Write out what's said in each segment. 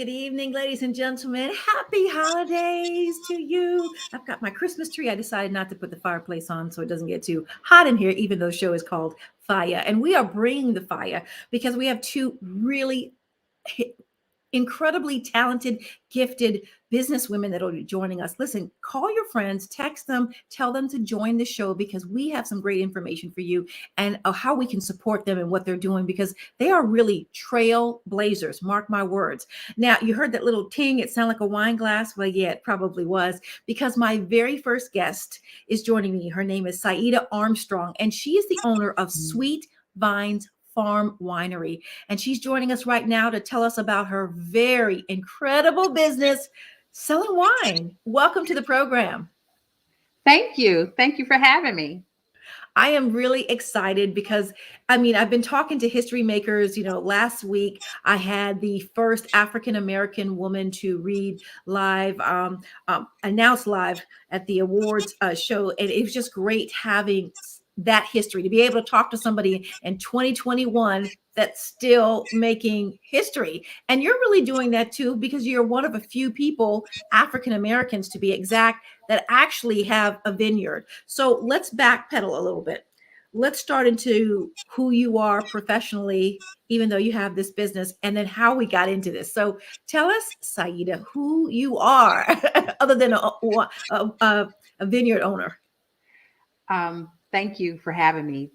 Good evening, ladies and gentlemen. Happy holidays to you. I've got my Christmas tree. I decided not to put the fireplace on so it doesn't get too hot in here, even though the show is called Fire. And we are bringing the fire because we have two really incredibly talented, gifted businesswomen that will be joining us. Listen, call your friends, text them, tell them to join the show because we have some great information for you and how we can support them and what they're doing because they are really trailblazers. Mark my words. Now, you heard that little ting. It sounded like a wine glass. Well, yeah, it probably was because my very first guest is joining me. Her name is SEIDAH Armstrong, and she is the owner of Sweet Vines Farm Winery. And she's joining us right now to tell us about her very incredible business selling wine. Welcome to the program. Thank you. Thank you for having me. I am really excited because, I've been talking to history makers. Last week I had the first African-American woman to read live, announce live at the awards show. And it was just great having that history to be able to talk to somebody in 2021 that's still making history. And you're really doing that too, because you're one of a few people, African Americans to be exact, that actually have a vineyard. So let's backpedal a little bit. Let's start into who you are professionally, even though you have this business, and then how we got into this. So tell us, SEIDAH, who you are, other than a vineyard owner. Thank you for having me,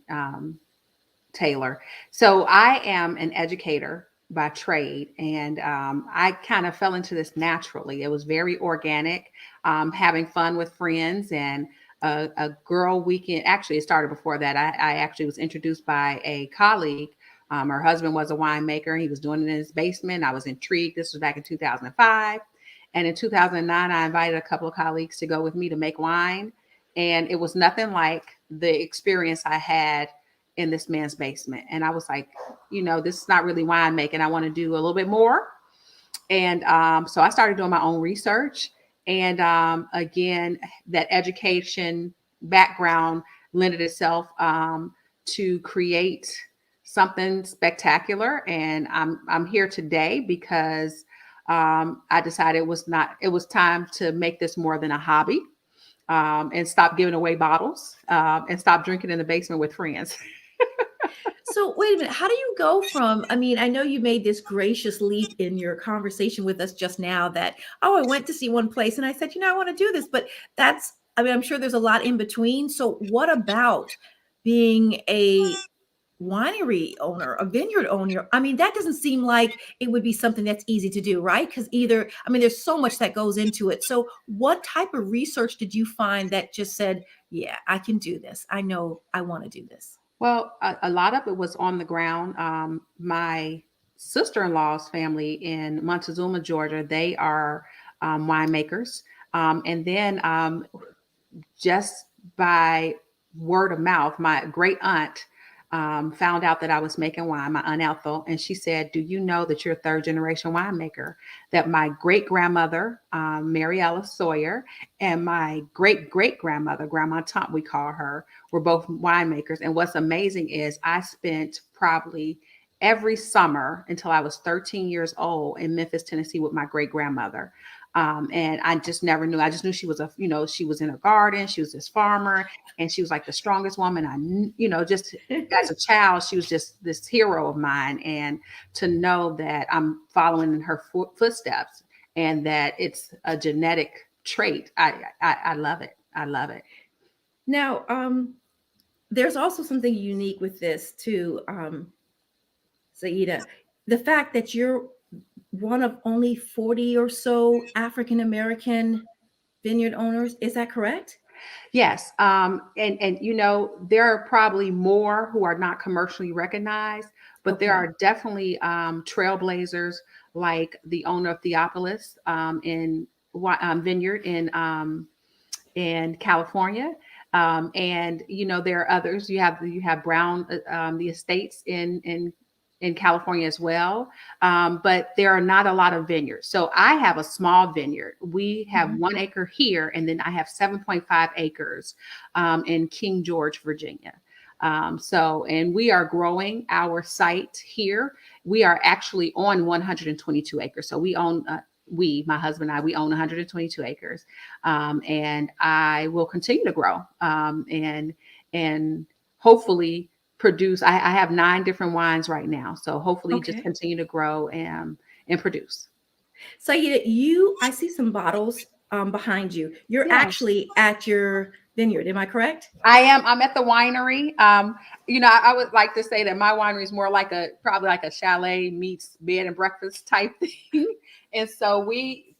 Taylor. So I am an educator by trade, and I kind of fell into this naturally. It was very organic, having fun with friends and a girl weekend. Actually, it started before that. I actually was introduced by a colleague. Her husband was a winemaker. He was doing it in his basement. I was intrigued. This was back in 2005. And in 2009, I invited a couple of colleagues to go with me to make wine. And it was nothing like the experience I had in this man's basement. And I was like, this is not really winemaking. I want to do a little bit more. And so I started doing my own research. And again, that education background lended itself to create something spectacular. And I'm here today because I decided it was time to make this more than a hobby. And stop giving away bottles and stop drinking in the basement with friends. So wait a minute. How do you go from, I know you made this gracious leap in your conversation with us just now that, I went to see one place and I said, I want to do this, but I'm sure there's a lot in between. So what about being a winery owner, a vineyard owner? That doesn't seem like it would be something that's easy to do, right? Because there's so much that goes into it. So what type of research did you find that just said, yeah, I can do this. I know I want to do this. Well, a lot of it was on the ground. My sister-in-law's family in Montezuma, Georgia, they are winemakers. And then just by word of mouth, my great aunt found out that I was making wine, my Aunt Ethel, and she said, do you know that you're a third generation winemaker? That my great grandmother, Mary Alice Sawyer, and my great great grandmother, Grandma Tomp, we call her, were both winemakers. And what's amazing is I spent probably every summer until I was 13 years old in Memphis, Tennessee with my great grandmother. And I just never knew. I just knew she was she was in a garden. She was this farmer, and she was like the strongest woman. Just as a child, she was just this hero of mine. And to know that I'm following in her footsteps and that it's a genetic trait, I love it. I love it. Now, there's also something unique with this too, SEIDAH. The fact that you're one of only 40 or so African-American vineyard owners. Is that correct? Yes. And there are probably more who are not commercially recognized, but there are definitely trailblazers like the owner of Theopolis in vineyard in California. And there are others. You have Brown, the estates in California as well. But there are not a lot of vineyards. So I have a small vineyard. We have 1 acre here, and then I have 7.5 acres in King George, Virginia. And we are growing our site here. We are actually on 122 acres. So we own, my husband and I, we own 122 acres. And I will continue to grow and hopefully produce. I have 9 different wines right now. So hopefully just Okay. continue to grow and produce. So I see some bottles behind you. You're Yeah. actually at your vineyard. Am I correct? I am. I'm at the winery. I would like to say that my winery is more like probably like a chalet meets bed and breakfast type thing. And so we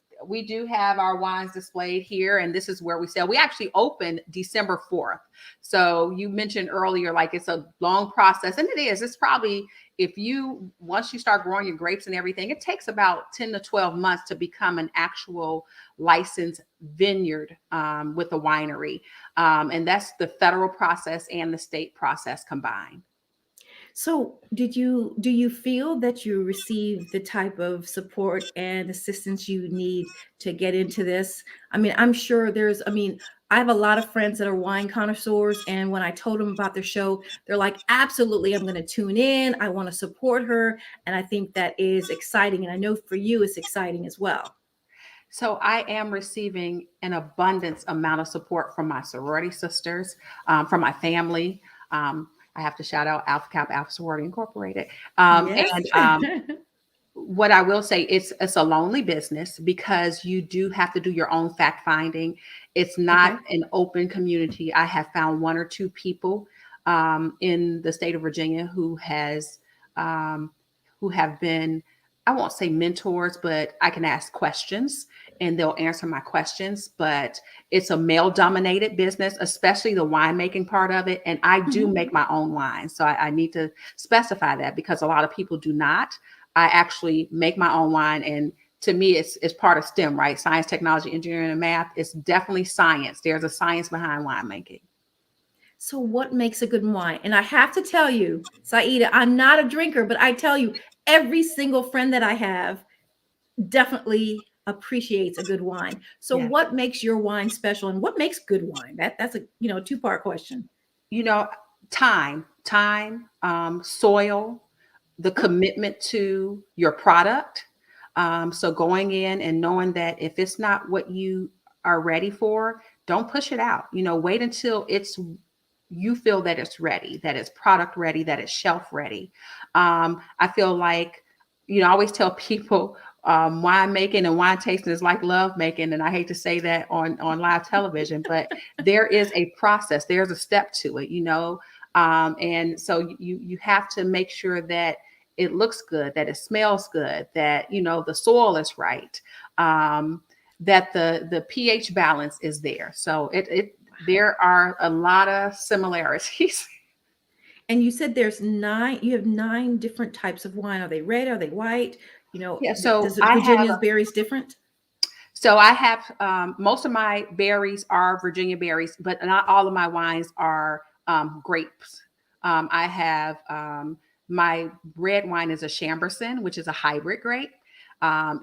do have our wines displayed here, and this is where we sell. We actually opened December 4th. So you mentioned earlier, like it's a long process, and it is. It's probably once you start growing your grapes and everything, it takes about 10 to 12 months to become an actual licensed vineyard with a winery. And that's the federal process and the state process combined. So do you feel that you receive the type of support and assistance you need to get into this? I mean, I'm sure I have a lot of friends that are wine connoisseurs, and when I told them about the show, they're like, absolutely, I'm going to tune in. I want to support her. And I think that is exciting. And I know for you, it's exciting as well. So I am receiving an abundance amount of support from my sorority sisters, from my family. I have to shout out Alpha Kappa Alpha Sorority Incorporated. Yes. And what I will say, it's a lonely business because you do have to do your own fact finding. It's not Okay. an open community. I have found 1 or 2 people in the state of Virginia who have been, I won't say mentors, but I can ask questions and they'll answer my questions. But it's a male dominated business, especially the winemaking part of it. And I do Mhm. make my own wine. So I need to specify that because a lot of people do not. I actually make my own wine. And to me, it's part of STEM, right? Science, technology, engineering, and math. It's definitely science. There's a science behind winemaking. So what makes a good wine? And I have to tell you, Saida, I'm not a drinker, but I tell you, every single friend that I have definitely appreciates a good wine. So Yeah. what makes your wine special and what makes good wine? That's a, two-part question. You know, time, soil, the commitment to your product. So going in and knowing that if it's not what you are ready for, don't push it out. Wait until you feel that it's ready, that it's product ready, that it's shelf ready. I feel like, I always tell people wine making and wine tasting is like love making. And I hate to say that on live television, but there is a process, there's a step to it, and so you have to make sure that it looks good, that it smells good, that, the soil is right, that the pH balance is there. So there are a lot of similarities. And you said you have 9 different types of wine. Are they red? Are they white? Yeah. So Does it Virginia's berries different? I have most of my berries are Virginia berries, but not all of my wines are grapes. I have my red wine is a Chamberson, which is a hybrid grape.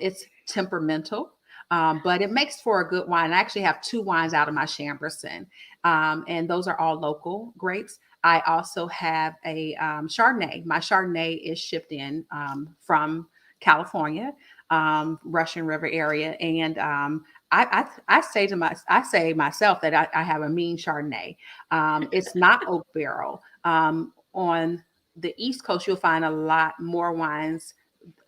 It's temperamental, but it makes for a good wine. I actually have 2 wines out of my Chamberson, and those are all local grapes. I also have a Chardonnay. My Chardonnay is shipped in from California, Russian River area, and I say myself that I have a mean Chardonnay. It's not oak barrel. On the East Coast, you'll find a lot more wines.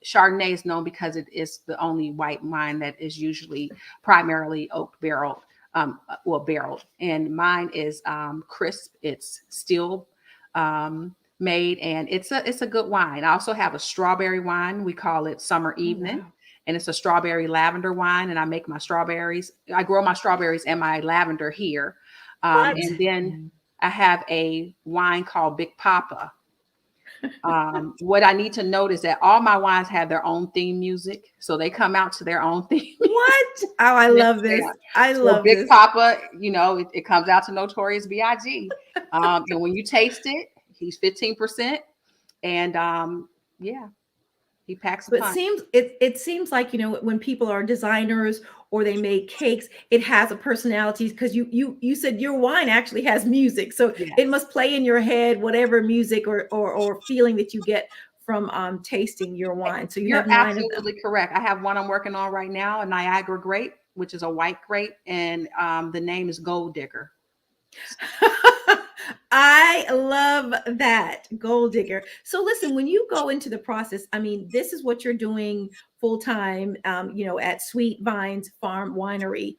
Chardonnay is known because it is the only white wine that is usually primarily oak barreled, barreled. And mine is crisp. It's still made, and it's a good wine. I also have a strawberry wine. We call it Summer Oh, Evening. wow. And it's a strawberry lavender wine. And I grow my strawberries and my lavender here. What? And then I have a wine called Big Papa. What I need to note is that all my wines have their own theme music. So they come out to their own theme. What? Oh, I love this. I So love Big this. Papa, it comes out to Notorious B.I.G. And when you taste it, he's 15%. And yeah. He packs a So it punch. seems it seems like, you know, when people are designers or they make cakes, it has a personality, because you said your wine actually has music. So it Yes. must play in your head whatever music or feeling that you get from tasting your wine. So you have You're 9 of them. absolutely correct. I have one I'm working on right now, a Niagara grape, which is a white grape, and the name is Gold Digger. I love that, gold digger. So listen, when you go into the process, I mean, this is what you're doing full time, you know, at Sweet Vines Farm Winery.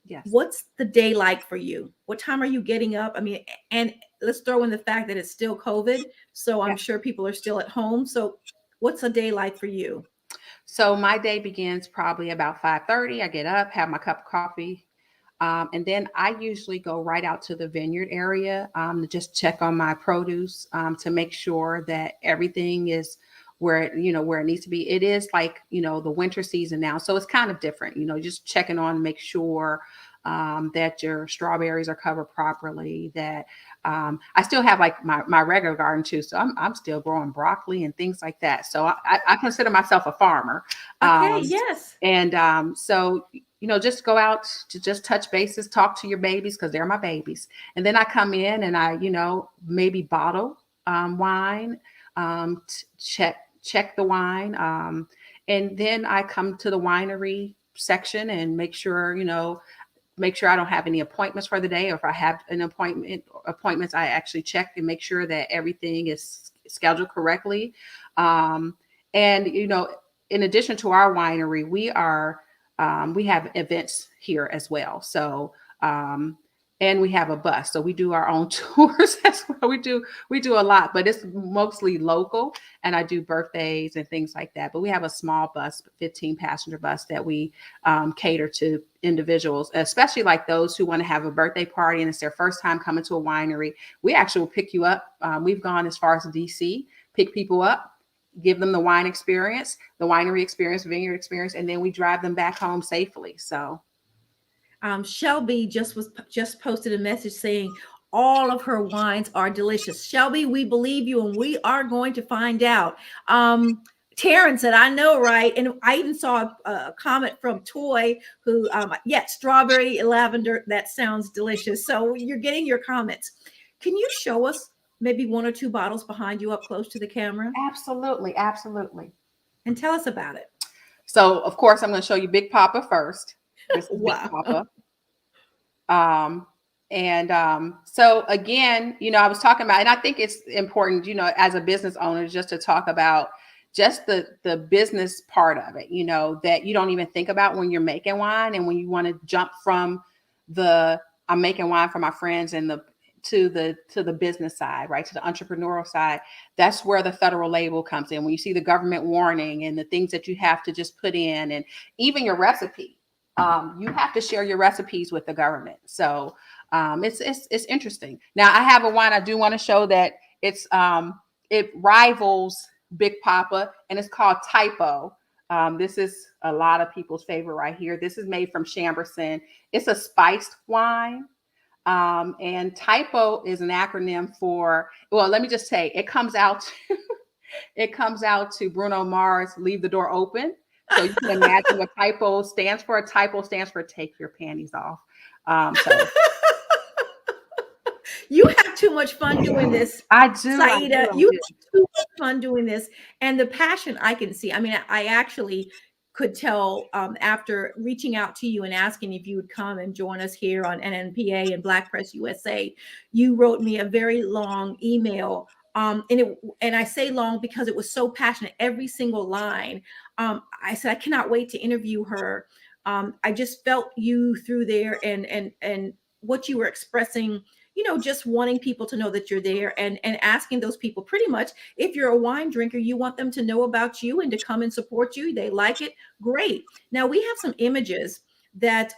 Yes. What's the day like for you? What time are you getting up? I mean, and let's throw in the fact that it's still COVID, so I'm Yeah. sure people are still at home. So what's a day like for you? So my day begins probably about 5:30. I get up, have my cup of coffee, and then I usually go right out to the vineyard area to just check on my produce to make sure that everything is where where it needs to be. It is like the winter season now, so it's kind of different. Just checking on, make sure that your strawberries are covered properly. That I still have like my regular garden too, so I'm still growing broccoli and things like that. So I consider myself a farmer, Okay, um, yes. and so just go out to just touch bases, talk to your babies because they're my babies. And then I come in and I, maybe bottle wine, check the wine. And then I come to the winery section and make sure I don't have any appointments for the day. Or if I have an appointments, I actually check and make sure that everything is scheduled correctly. Um, and, in addition to our winery, we have events here as well. So, and we have a bus, so we do our own tours as well. We do a lot, but it's mostly local. And I do birthdays and things like that. But we have a small bus, 15 passenger bus that we cater to individuals, especially like those who want to have a birthday party and it's their first time coming to a winery. We actually will pick you up. We've gone as far as DC, pick people up, give them the wine experience, the winery experience, vineyard experience, and then we drive them back home safely. So Shelby just posted a message saying all of her wines are delicious. Shelby, we believe you, and we are going to find out. Taryn said, "I know, right?" And I even saw a comment from Toy, who, yeah, strawberry lavender. That sounds delicious. So you're getting your comments. Can you show us maybe 1 or 2 bottles behind you up close to the camera absolutely, absolutely. and tell us about it? So of course I'm going to show you Big Papa first. This is Big Wow. Papa. So again, I was talking about, and I think it's important, as a business owner, just to talk about just the business part of it, that you don't even think about when you're making wine, and when you want to jump from I'm making wine for my friends and to the business side, right? To the entrepreneurial side. That's where the federal label comes in. When you see the government warning and the things that you have to just put in, and even your recipe, you have to share your recipes with the government. So it's interesting. Now I have a wine I do want to show that it rivals Big Papa, and it's called Typo. This is a lot of people's favorite right here. This is made from Chamberson. It's a spiced wine. And Typo is an acronym for, well, let me just say, it comes out to Bruno Mars, Leave the Door Open. So you can imagine what Typo stands for. Typo stands for Take Your Panties Off. So You have too much fun doing this, I do. Saida. You have too much fun doing this, and the passion I can see. I mean, I actually could tell after reaching out to you and asking if you would come and join us here on NNPA and Black Press USA. You wrote me a very long email, and I say long because it was so passionate. Every single line. I said I cannot wait to interview her. I just felt you through there, and what you were expressing, just wanting people to know that you're there, and asking those people, pretty much, if you're a wine drinker, you want them to know about you and to come and support you. They like it. Great. Now we have some images that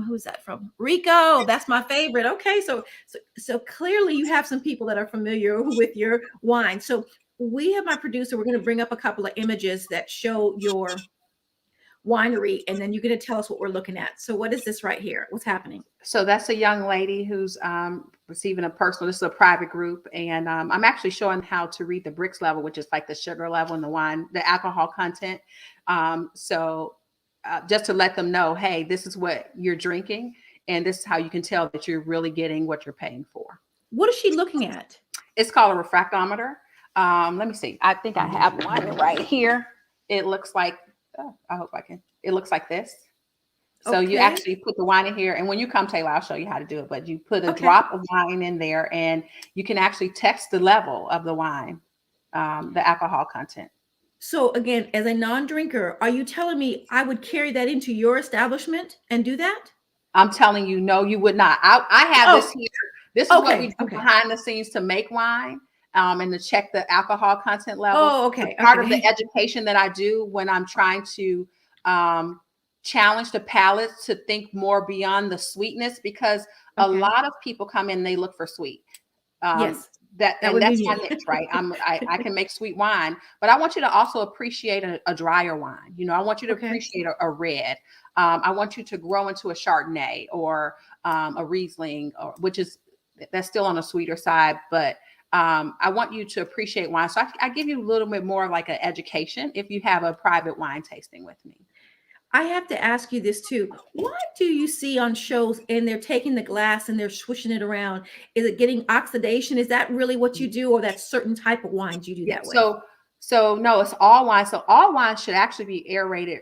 who's that from? Rico. That's my favorite. Okay. So clearly you have some people that are familiar with your wine. So we have my producer. We're going to bring up a couple of images that show your winery, and then you're going to tell us what we're looking at. So what is this right here? What's happening? So that's a young lady who's receiving a personal, this is a private group. And I'm actually showing how to read the Brix level, which is like the sugar level in the wine, the alcohol content. Just to let them know, hey, this is what you're drinking. And this is how you can tell that you're really getting what you're paying for. What is she looking at? It's called a refractometer. Let me see. I think I have one right here. It looks like, I hope I can. It looks like this. So you actually put the wine in here. And when you come, Taylor, I'll show you how to do it. But you put a drop of wine in there and you can actually test the level of the wine, the alcohol content. So again, as a non-drinker, are you telling me I would carry that into your establishment and do that? I'm telling you, no, you would not. I have this here. This is what we do behind the scenes to make wine and to check the alcohol content level. Oh, okay. Part of the education that I do when I'm trying to challenge the palate to think more beyond the sweetness, because a lot of people come in, they look for sweet. Yes. That's my niche, right? I can make sweet wine, but I want you to also appreciate a drier wine. You know, I want you to appreciate a red. I want you to grow into a Chardonnay or a Riesling, that's still on the sweeter side. But I want you to appreciate wine. So I give you a little bit more like an education if you have a private wine tasting with me. I have to ask you this too. What do you see on shows and they're taking the glass and they're swishing it around? Is it getting oxidation? Is that really what you do, or that certain type of wines you do that way? So no, it's all wine. So all wines should actually be aerated.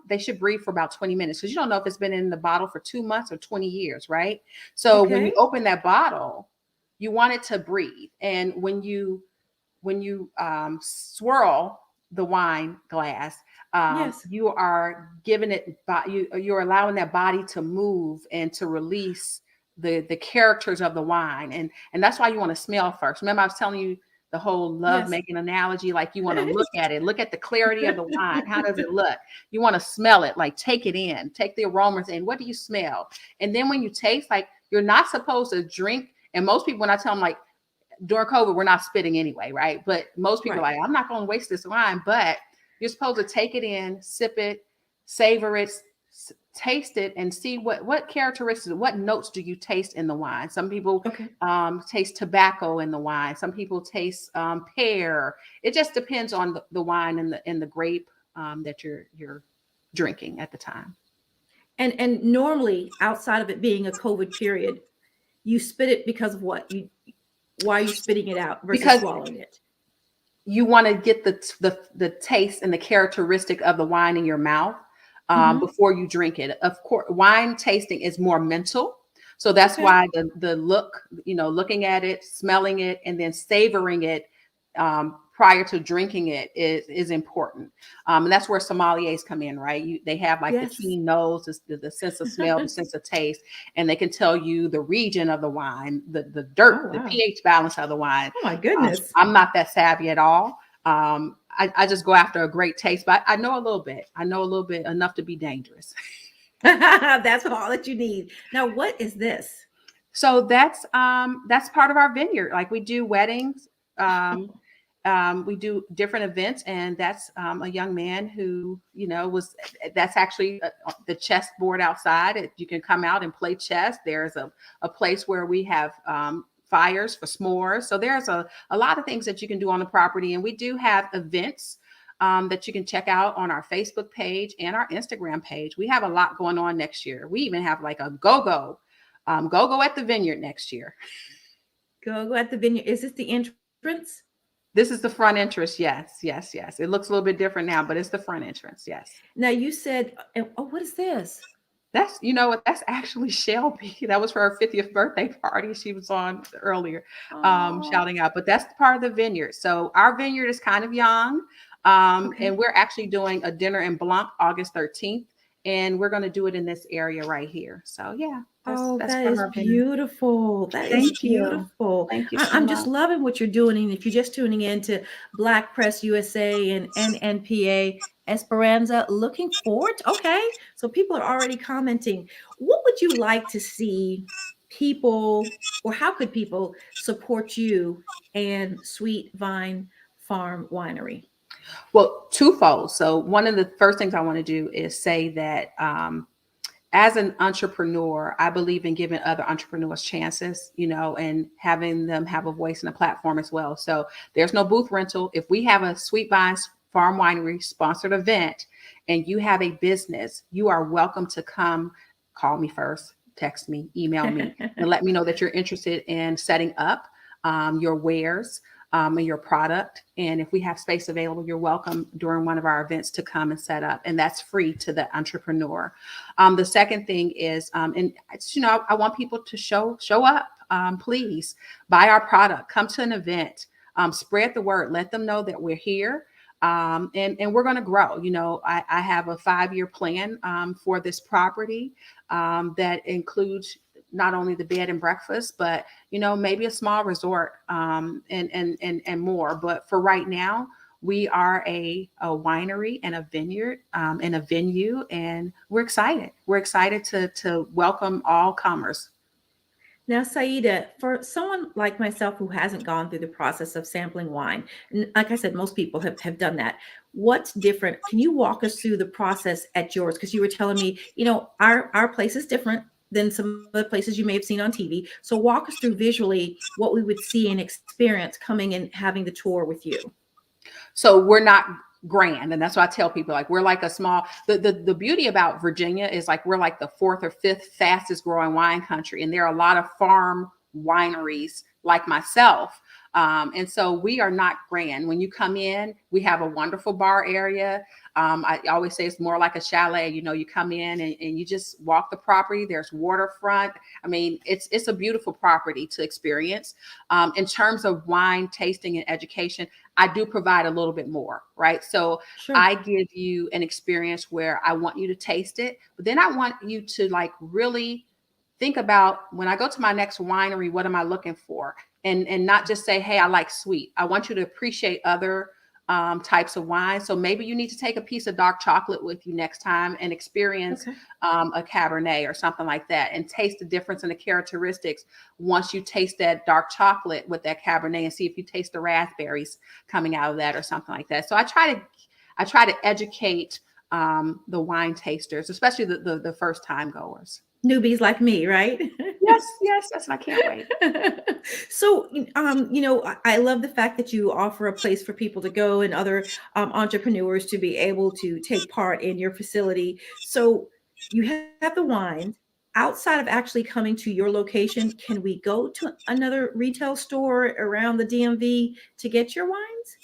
They should breathe for about 20 minutes, because you don't know if it's been in the bottle for 2 months or 20 years, right? So when you open that bottle, you want it to breathe. And when you swirl the wine glass, you are giving it, you're allowing that body to move and to release the characters of the wine. And that's why you want to smell first. Remember, I was telling you the whole love making analogy, like you want to look at it, look at the clarity of the wine. How does it look? You want to smell it, like take it in, take the aromas in. What do you smell? And then when you taste, like you're not supposed to drink. And most people, when I tell them, like, during COVID, we're not spitting anyway, right? But most people are like, I'm not going to waste this wine. But you're supposed to take it in, sip it, savor it, taste it, and see what characteristics, what notes do you taste in the wine. Some people taste tobacco in the wine. Some people taste pear. It just depends on the wine and the grape that you're drinking at the time. And normally, outside of it being a COVID period, you spit it because of what? Why are you spitting it out versus swallowing it? You want to get the taste and the characteristic of the wine in your mouth before you drink it. Of course, wine tasting is more mental. So that's why the look, looking at it, smelling it, and then savoring it prior to drinking it is important. And that's where sommeliers come in, right? They have like the keen nose, the sense of smell, the sense of taste, and they can tell you the region of the wine, the dirt, the pH balance of the wine. Oh my goodness. I'm not that savvy at all. I just go after a great taste, but I know a little bit. I know a little bit, enough to be dangerous. That's all that you need. Now, what is this? So that's part of our vineyard. Like, we do weddings. We do different events, and that's a young man who, that's actually the chessboard outside. You can come out and play chess. There's a place where we have fires for s'mores. So there's a lot of things that you can do on the property. And we do have events that you can check out on our Facebook page and our Instagram page. We have a lot going on next year. We even have like a go-go at the vineyard next year. Go at the vineyard. Is this the entrance? This is the front entrance. Yes. It looks a little bit different now, but it's the front entrance. Yes. Now you said, what is this? That's, that's actually Shelby. That was for her 50th birthday party. She was on earlier, shouting out, but that's part of the vineyard. So our vineyard is kind of young. And we're actually doing a dinner in Blanc August 13th. And we're going to do it in this area right here. So yeah. That is beautiful. That is beautiful. Thank you. I'm just loving what you're doing. And if you're just tuning in to Black Press USA and NNPA Esperanza, looking forward. So people are already commenting. What would you like to see people, or how could people support you and Sweet Vine Farm Winery? Well, twofold. So one of the first things I want to do is say that as an entrepreneur, I believe in giving other entrepreneurs chances, and having them have a voice and a platform as well. So there's no booth rental. If we have a Sweet Vines Farm Winery sponsored event and you have a business, you are welcome to come. Call me first, text me, email me, and let me know that you're interested in setting up your wares and your product. And if we have space available, you're welcome during one of our events to come and set up. And that's free to the entrepreneur. The second thing is, and it's, I want people to show up. Please buy our product, come to an event, spread the word, let them know that we're here. And we're going to grow. I have a 5-year plan for this property that includes not only the bed and breakfast, but maybe a small resort and more. But for right now, we are a winery and a vineyard and a venue, and we're excited. We're excited to welcome all comers. Now, SEIDAH, for someone like myself who hasn't gone through the process of sampling wine, and like I said, most people have done that. What's different? Can you walk us through the process at yours? Because you were telling me, our place is different than some of the places you may have seen on TV. So walk us through visually what we would see and experience coming and having the tour with you. So we're not grand. And that's why I tell people, like, we're like a small, the beauty about Virginia is like, we're like the 4th or 5th fastest growing wine country. And there are a lot of farm wineries like myself. And so we are not grand. When you come in, we have a wonderful bar area. I always say it's more like a chalet. You come in and you just walk the property. There's waterfront. I mean, it's a beautiful property to experience. In terms of wine tasting and education, I do provide a little bit more, right? So Sure. I give you an experience where I want you to taste it, but then I want you to like really think about, when I go to my next winery, what am I looking for? And not just say, hey, I like sweet. I want you to appreciate other types of wine. So maybe you need to take a piece of dark chocolate with you next time and experience a Cabernet or something like that, and taste the difference in the characteristics once you taste that dark chocolate with that Cabernet, and see if you taste the raspberries coming out of that or something like that. So I try to educate the wine tasters, especially the first time goers. Newbies like me, right? Yes, and I can't wait. So, I love the fact that you offer a place for people to go and other entrepreneurs to be able to take part in your facility. So you have the wines. Outside of actually coming to your location, can we go to another retail store around the DMV to get your wines?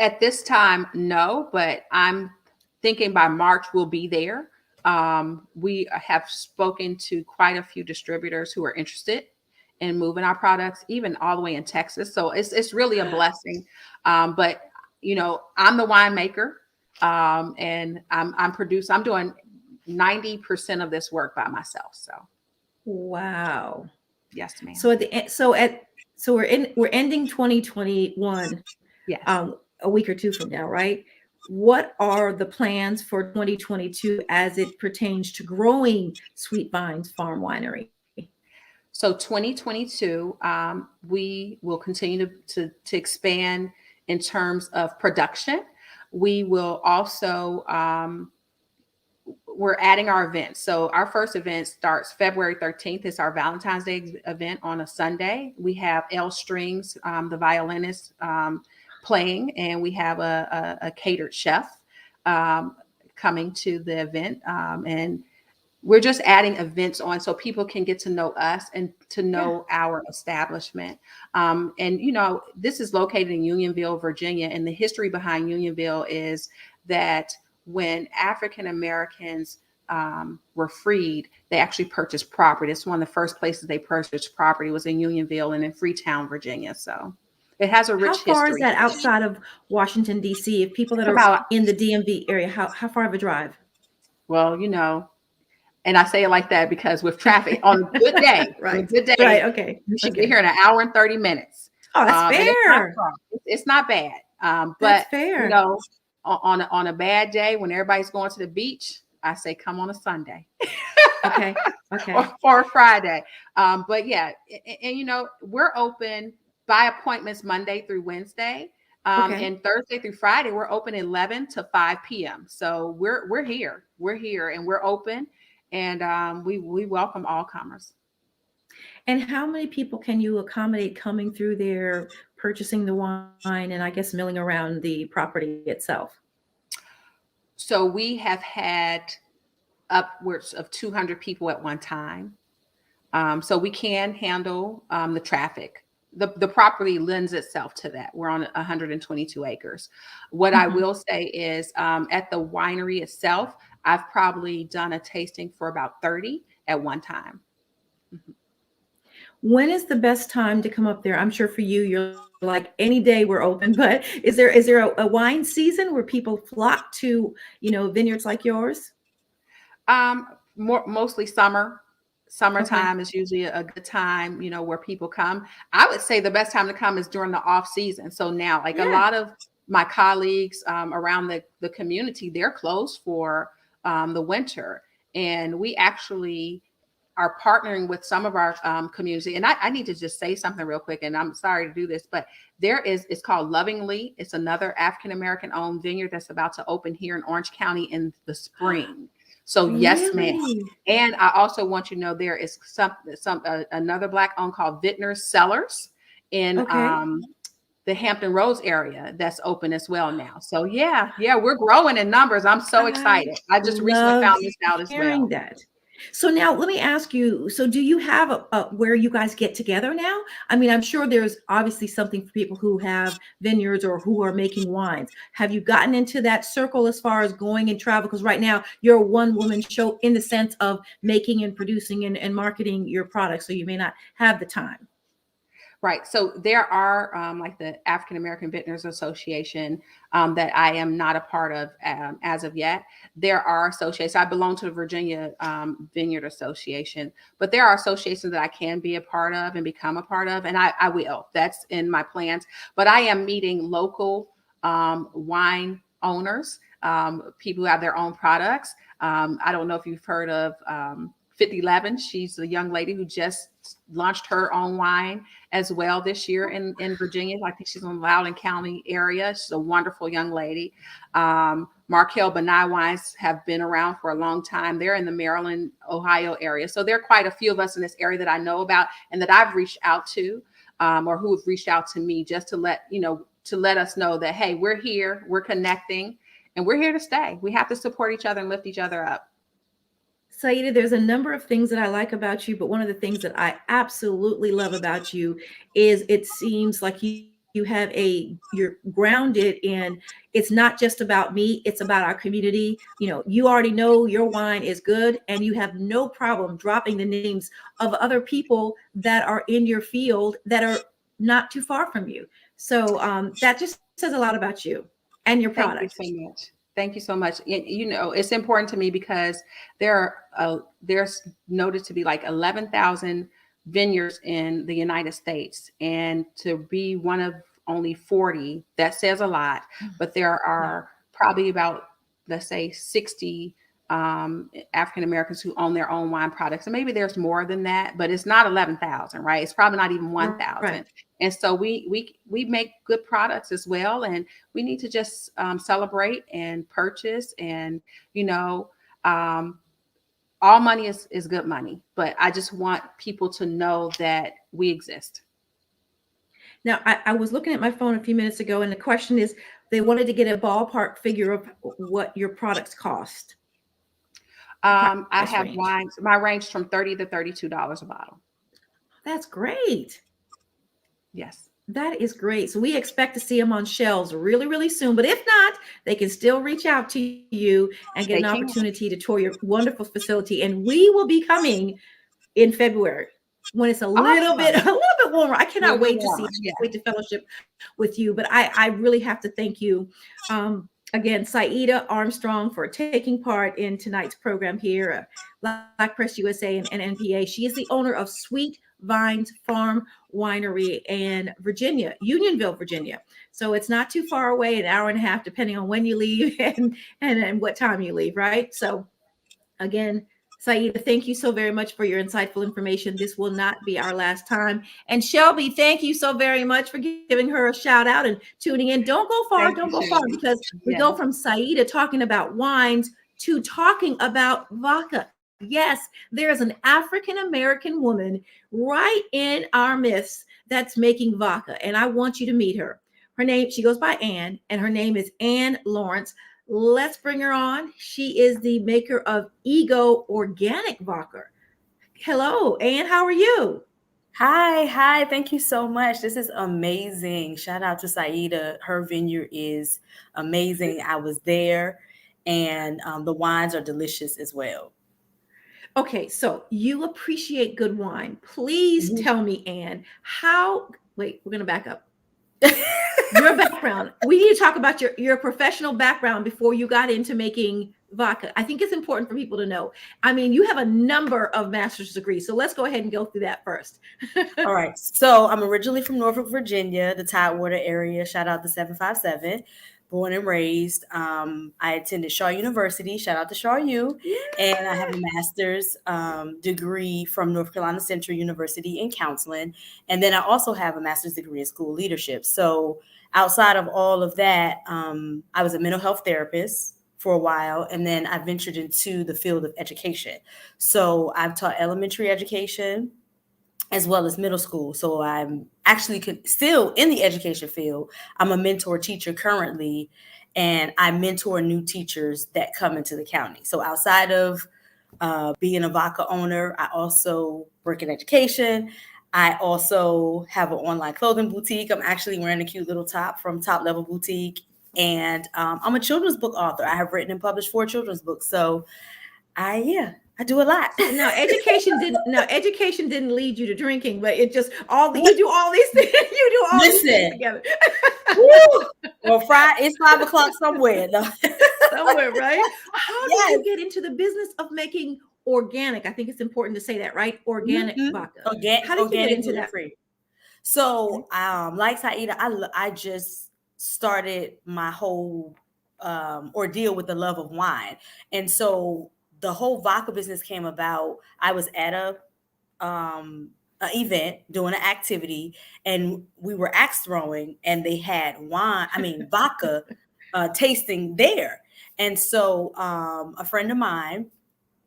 At this time, no, but I'm thinking by March we'll be there. We have spoken to quite a few distributors who are interested in moving our products, even all the way in Texas. So it's really a blessing. But I'm the winemaker, and I'm doing 90% of this work by myself. So Wow. yes, ma'am. So we're ending 2021. Yes. A week or two from now, right? What are the plans for 2022 as it pertains to growing Sweet Vines Farm Winery? So 2022, we will continue to expand in terms of production. We will also, we're adding our events. So our first event starts February 13th. It's our Valentine's Day event on a Sunday. We have L Strings, the violinist, playing, and we have a catered chef coming to the event, and we're just adding events on so people can get to know us and to know our establishment. And this is located in Unionville, Virginia, and the history behind Unionville is that when African Americans were freed, they actually purchased property. It's one of the first places they purchased property was in Unionville and in Freetown, Virginia. So it has a rich history. How far is that outside of Washington, D.C.? If people that are in the DMV area, how far of a drive? Well, and I say it like that because with traffic on a good day, right, okay, you should get here in an hour and 30 minutes. Oh, that's fair. It's not bad. But that's fair. On a bad day when everybody's going to the beach, I say come on a Sunday. Okay. or Friday. But yeah, and we're open by appointments Monday through Wednesday. Okay. And Thursday through Friday, we're open 11 to 5 p.m. So we're here. We're here and we're open, and we welcome all comers. And how many people can you accommodate coming through there, purchasing the wine, and I guess milling around the property itself? So we have had upwards of 200 people at one time. So we can handle the traffic. The property lends itself to that. We're on 122 acres. What I Mhm. will say is at the winery itself, I've probably done a tasting for about 30 at one time. Mhm. When is the best time to come up there? I'm sure for you, you're like any day we're open, but is there a wine season where people flock to, vineyards like yours? Mostly summer. Okay. Summertime is usually a good time, where people come. I would say the best time to come is during the off season. So now, like a Yeah. lot of my colleagues around the community, they're closed for the winter. And we actually are partnering with some of our community. And I need to just say something real quick, and I'm sorry to do this, but it's called Lovingly. It's another African American owned vineyard that's about to open here in Orange County in the spring. So yes, ma'am. Really? And I also want you to know there is another Black owned called Vintner's Cellars in Okay. the Hampton Roads area that's open as well now. So yeah, we're growing in numbers. I'm so I excited. I just recently love found this out as hearing well. that. So now let me ask you, so do you have where you guys get together now? I mean, I'm sure there's obviously something for people who have vineyards or who are making wines. Have you gotten into that circle as far as going and travel? Because right now you're a one woman show in the sense of making and producing and marketing your products. So you may not have the time. Right. So there are like the African American Vintners Association that I am not a part of as of yet. There are associations. I belong to the Virginia Vineyard Association, but there are associations that I can be a part of and become a part of, and I will. That's in my plans. But I am meeting local wine owners, people who have their own products. I don't know if you've heard of 5011. She's a young lady who just launched her own wine as well this year in Virginia. I think she's in Loudoun County area. She's a wonderful young lady. Markel Benai wines have been around for a long time. They're in the Maryland, Ohio area. So there are quite a few of us in this area that I know about and that I've reached out to or who have reached out to me just to let us know that, hey, we're here, we're connecting, and we're here to stay. We have to support each other and lift each other up. Saida, there's a number of things that I like about you, but one of the things that I absolutely love about you is it seems like you have you're grounded in it's not just about me, it's about our community. You already know your wine is good and you have no problem dropping the names of other people that are in your field that are not too far from you. So that just says a lot about you and your Thank you product. so much. Thank you so much. It's important to me because there's noted to be like 11,000 vineyards in the United States, and to be one of only 40, that says a lot. But there Yeah. are probably about, let's say, 60 African Americans who own their own wine products, and maybe there's more than that, but it's not 11,000, right? It's probably not even 1,000. Right. And so we make good products as well, and we need to just celebrate and purchase, and um, all money is good money, but I just want people to know that we exist. Now, I was looking at my phone a few minutes ago, and the question is, they wanted to get a ballpark figure of what your products cost, the I price have range. wines. My range from $30 to $32 a bottle. That's great. Yes. That is great. So we expect to see them on shelves really, really soon. But if not, they can still reach out to you and get They an can. opportunity to tour your wonderful facility. And we will be coming in February when it's a little bit, Awesome. a little bit warmer. I A little cannot bit wait to see, warmer. Yeah. wait to fellowship with you. But I really have to thank you. Again, SEIDAH Armstrong for taking part in tonight's program here, Black Press USA and NPA. She is the owner of Sweet Vines Farm Winery in Virginia, Unionville, Virginia. So it's not too far away, an hour and a half, depending on when you leave and what time you leave, right? So again, Saida, thank you so very much for your insightful information. This will not be our last time. And Shelby, thank you so very much for giving her a shout out and tuning in. Don't go far, Thank don't you, go far, Shelby. because we go Yes. from Saida talking about wines to talking about vodka. Yes, there is an African American woman right in our midst that's making vodka, and I want you to meet her. Her name, she goes by Ann, and her name is Ann Lawrence. Let's bring her on. She is the maker of Ego Organic Vodka. Hello, Ann. How are you? Hi. Thank you so much. This is amazing. Shout out to Saida. Her vineyard is amazing. I was there, and the wines are delicious as well. Okay, so you appreciate good wine. Please Mhm. tell me, Ann, how, wait, we're going to back up. Your background. We need to talk about your professional background before you got into making vodka. I think it's important for people to know. I mean, you have a number of master's degrees, so let's go ahead and go through that first. All right. So I'm originally from Norfolk, Virginia, the Tidewater area. Shout out to 757. Born and raised. I attended Shaw University. Shout out to Shaw U. Yeah. And I have a master's degree from North Carolina Central University in counseling. And then I also have a master's degree in school leadership. So outside of all of that, I was a mental health therapist for a while. And then I ventured into the field of education. So I've taught elementary education as well as middle school. So I'm actually still in the education field. I'm a mentor teacher currently, and I mentor new teachers that come into the county. So outside of being a vodka owner, I also work in education. I also have an online clothing boutique. I'm actually wearing a cute little top from Top Level Boutique. And I'm a children's book author. I have written and published 4 children's books. So I do a lot. So education didn't lead you to drinking, but it just you do all these things. You do all these things Listen, together. woo! Well, it's 5 o'clock somewhere. No. Somewhere, right? How did Yes. you get into the business of making organic? I think it's important to say that, right? Organic Mhm. vodka. How did you get Organic, into gluten that? free. Okay. So, like Saida, I just started my whole ordeal with the love of wine, and so the whole vodka business came about. I was at a event doing an activity, and we were axe throwing, and they had vodka tasting there. And so a friend of mine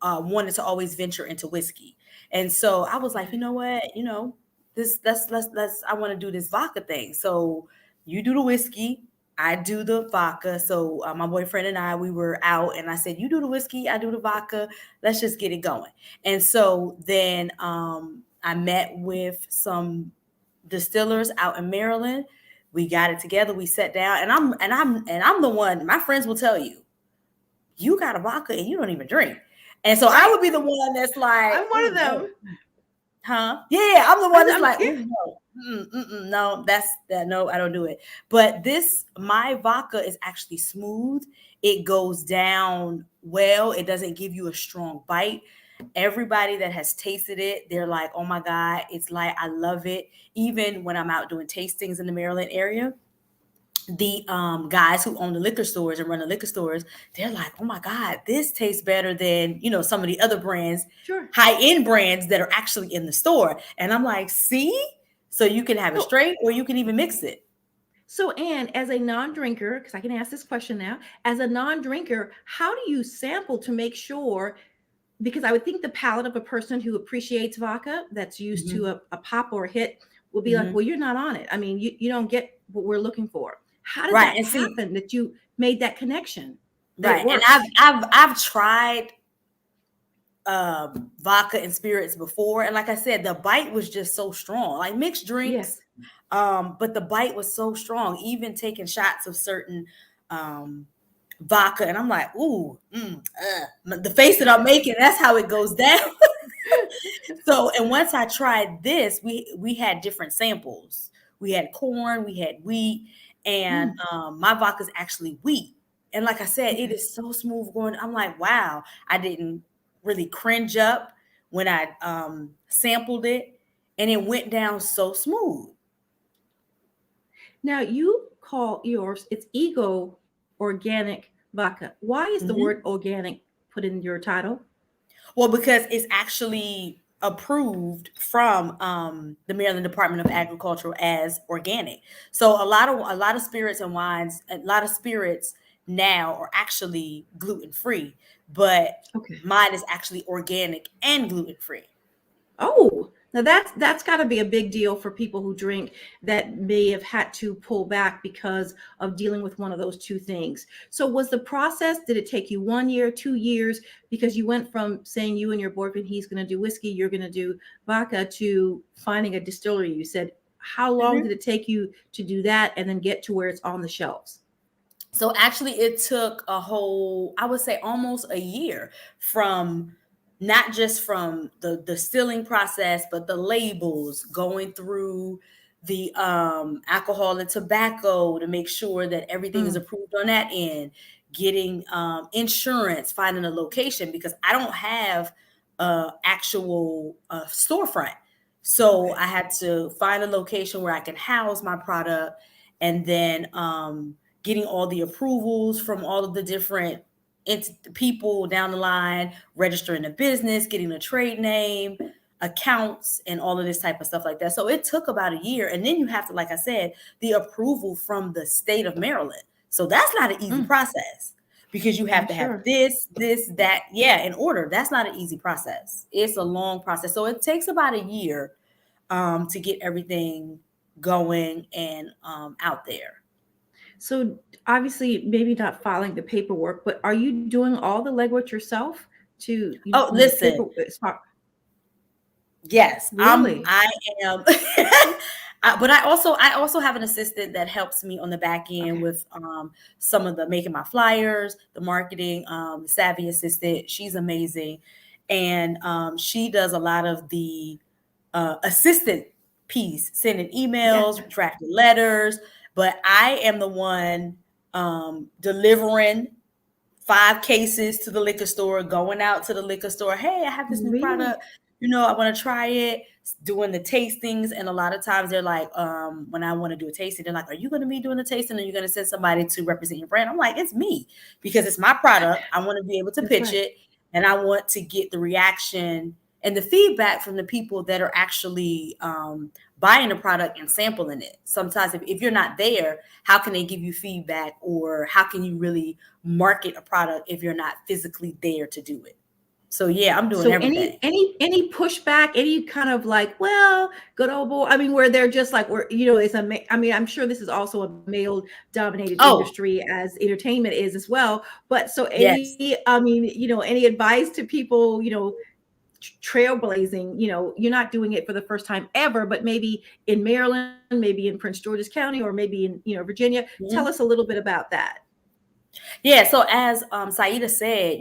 wanted to always venture into whiskey. And so I was like, you know what, this let's I want to do this vodka thing. So you do the whiskey, I do the vodka. So my boyfriend and we were out, and I said, you do the whiskey, I do the vodka. Let's just get it going. And so then I met with some distillers out in Maryland. We got it together. We sat down, and I'm the one. My friends will tell you, you got a vodka and you don't even drink. And so I would be the one that's like, I'm one of "Ooh, no." them. Huh? Yeah, I'm the one that's like, Yeah. "Ooh, no, no, no, I don't do it." But my vodka is actually smooth. It goes down well. It doesn't give you a strong bite. Everybody that has tasted it, they're like, "Oh my God, it's like I love it." Even when I'm out doing tastings in the Maryland area, the guys who own the liquor stores and run the liquor stores, they're like, oh my God, this tastes better than, some of the other brands, Sure. high-end brands that are actually in the store. And I'm like, see? So you can have it So, straight or you can even mix it. so Anne, as a non-drinker, because I can ask this question now, as a non-drinker, how do you sample to make sure? Because I would think the palate of a person who appreciates vodka, that's used to Mm-hmm. a pop or a hit, will be like, Mm-hmm. well, you're not on it. I mean, you don't get what we're looking for. How did Right. that And see, happen that you made that connection, that it right. And works? I've tried vodka and spirits before. And like I said, the bite was just so strong. Like mixed drinks, Yes. but the bite was so strong, even taking shots of certain um vodka, and I'm like, ooh, the face that I'm making, that's how it goes down. So, and once I tried this, we had different samples. We had corn, we had wheat, and Mm, my vodka is actually wheat. And like I said, it okay. is so smooth going. I'm like, wow, I didn't really cringe up when I sampled it, and it went down so smooth. Now you call yours, it's Ego Organic Vodka. Why is the Mhm. word organic put in your title? Well, because it's actually approved from the Maryland Department of Agriculture as organic. So a lot of spirits and wines, a lot of spirits now are actually gluten free, but Okay. mine is actually organic and gluten free. Oh, now that's got to be a big deal for people who drink that may have had to pull back because of dealing with one of those two things. So was the process, did it take you 1 year, 2 years? Because you went from saying you and your boyfriend, he's going to do whiskey, you're going to do vodka, to finding a distillery. You said, how long did it take you to do that and then get to where it's on the shelves? So actually, it took a whole, I would say almost a year, from not just from the distilling process, but the labels, going through the alcohol and tobacco to make sure that everything is Mm, approved on that end, getting insurance, finding a location, because I don't have actual storefront. So okay. I had to find a location where I can house my product, and then getting all the approvals from all of the different people down the line, registering a business, getting a trade name, accounts, and all of this type of stuff like that. So it took about a year. And then you have to, like I said, the approval from the state of Maryland. So that's not an easy Mm, process, because you have I'm to have sure. this, that, yeah, in order. That's not an easy process. It's a long process. So it takes about a year to get everything going and out there. So obviously, maybe not filing the paperwork, but are you doing all the legwork yourself to, Oh, the paper? listen. Yes, Really? I am. But I also have an assistant that helps me on the back end Okay. with some of the making my flyers, the marketing, savvy assistant. She's amazing, and she does a lot of the assistant piece, sending Yeah. emails, drafting letters. But I am the one delivering 5 cases to the liquor store, going out to the liquor store. Hey, I have this new Really? product. I want to try it. Doing the tastings, and a lot of times they're like, when I want to do a tasting, they're like, "Are you going to be doing the tasting? Or are you going to send somebody to represent your brand?" I'm like, "It's me, because it's my product. I want to be able to That's pitch right. it, and I want to get the reaction and the feedback from the people that are actually buying the product and sampling it. Sometimes, if you're not there, how can they give you feedback, or how can you really market a product if you're not physically there to do it? So yeah, I'm doing So everything. any pushback, any kind of like, well, good old boy. I mean, where they're just like, we're, it's I mean, I'm sure this is also a male dominated Oh, industry as entertainment is as well. But so yes. I mean, any advice to people, trailblazing, you're not doing it for the first time ever, but maybe in Maryland, maybe in Prince George's County, or maybe in, Virginia. Tell Mhm. us a little bit about that. Yeah, so as Saida said,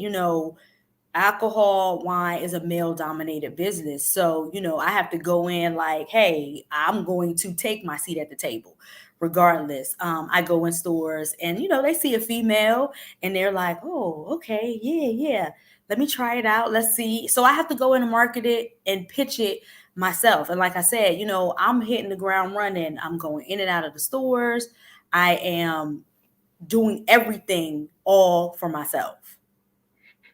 alcohol, wine is a male dominated business. So, I have to go in like, hey, I'm going to take my seat at the table regardless. I go in stores, and, they see a female and they're like, oh, okay, yeah, yeah. Let me try it out. Let's see. So I have to go in and market it and pitch it myself. And like I said, I'm hitting the ground running. I'm going in and out of the stores. I am doing everything all for myself.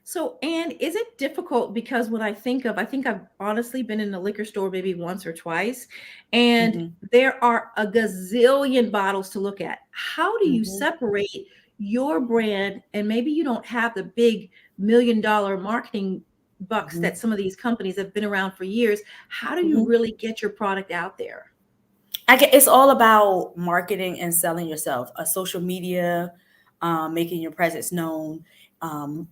So, and is it difficult? Because when I think I've honestly been in the liquor store maybe once or twice, and Mhm, there are a gazillion bottles to look at. How do you mhm, separate your brand? And maybe you don't have the big $1 million marketing bucks mhm, that some of these companies have been around for years. How do you mhm. really get your product out there? It's all about marketing and selling yourself. Social media, making your presence known, um,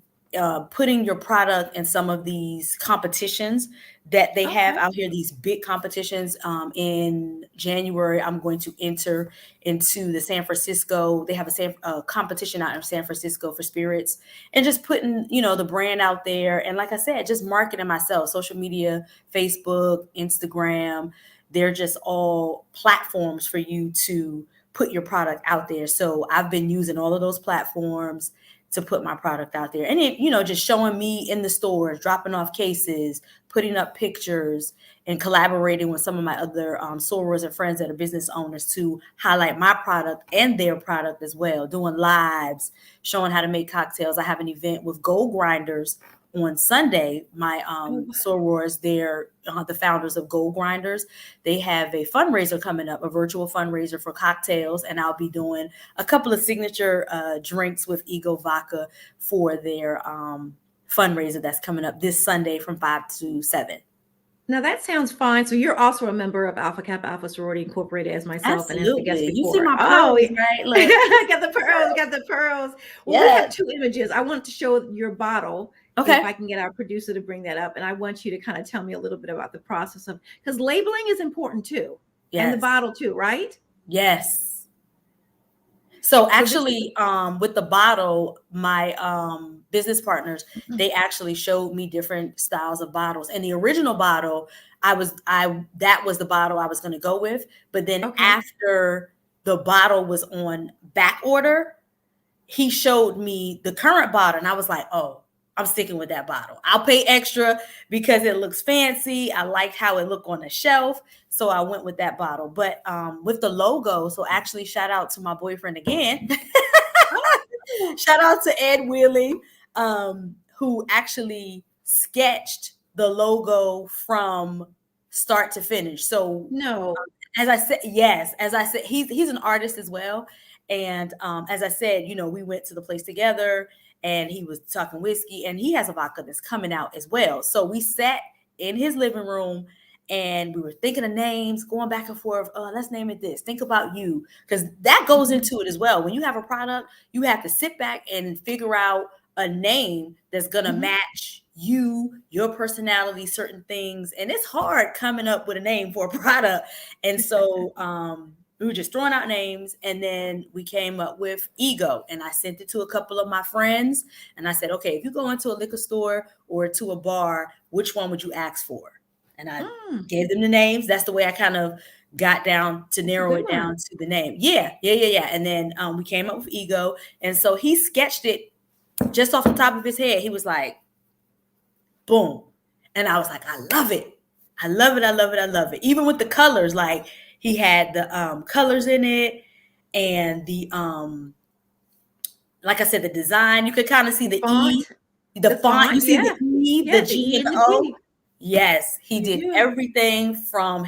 putting your product in some of these competitions that they have Okay. out here. These big competitions. In January, I'm going to enter into the San Francisco. They have a competition out in San Francisco for spirits, and just putting the brand out there. And like I said, just marketing myself. Social media, Facebook, Instagram, they're just all platforms for you to put your product out there. So I've been using all of those platforms to put my product out there. And just showing me in the stores, dropping off cases, putting up pictures, and collaborating with some of my other sorors and friends that are business owners to highlight my product and their product as well. Doing lives, showing how to make cocktails. I have an event with Gold Grinders on Sunday, my sorors, they're the founders of Gold Grinders. They have a fundraiser coming up, a virtual fundraiser for cocktails, and I'll be doing a couple of signature drinks with Ego Vodka for their fundraiser that's coming up this Sunday from 5 to 7. Now that sounds fine. So you're also a member of Alpha Kappa Alpha Sorority Incorporated as myself and as the guest Absolutely. before. You see my Oh, pearls, right? Look. I got the pearls. Got the pearls. Well, we Yeah. have two images. I want to show your bottle. Okay. If I can get our producer to bring that up, and I want you to kind of tell me a little bit about the process of, because labeling is important too, Yes. and the bottle too, right? Yes. So actually, with the bottle, my business partners, they actually showed me different styles of bottles. And the original bottle, that was the bottle I was going to go with. But then after the bottle was on back order, he showed me the current bottle, and I was like, oh, I'm sticking with that bottle. I'll pay extra because it looks fancy. I like how it looked on the shelf. So I went with that bottle. But with the logo, so actually shout out to my boyfriend again. Shout out to Ed Wheeling, who actually sketched the logo from start to finish. So as I said, he's an artist as well. And as I said, we went to the place together, and he was talking whiskey, and he has a vodka that's coming out as well. So we sat in his living room, and we were thinking of names, going back and forth. Oh, let's name it this. Think about you, because that goes into it as well. When you have a product, you have to sit back and figure out a name that's going to match you, your personality, certain things. And it's hard coming up with a name for a product. And so we were just throwing out names, and then we came up with Ego, and I sent it to a couple of my friends, and I said, okay, if you go into a liquor store or to a bar, which one would you ask for? And I gave them the names. That's the way I kind of got down to narrow it down to the name. Yeah. And then we came up with Ego, and so he sketched it just off the top of his head. He was like, boom. And I was like, I love it. I love it. I love it. I love it. Even with the colors, like, he had the colors in it, and the like I said, the design. You could kind of see the font. The font. You see the E, the G, and the O. Yes, he did everything from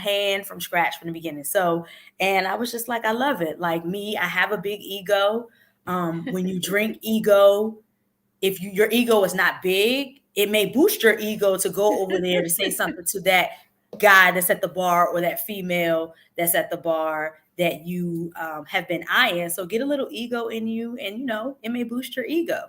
scratch from the beginning. So, and I was just like, I love it. Like me, I have a big ego. When you drink Ego, if your ego is not big, it may boost your ego to go over there to say something to that guy that's at the bar, or that female that's at the bar that you have been eyeing. So get a little ego in you, and it may boost your ego.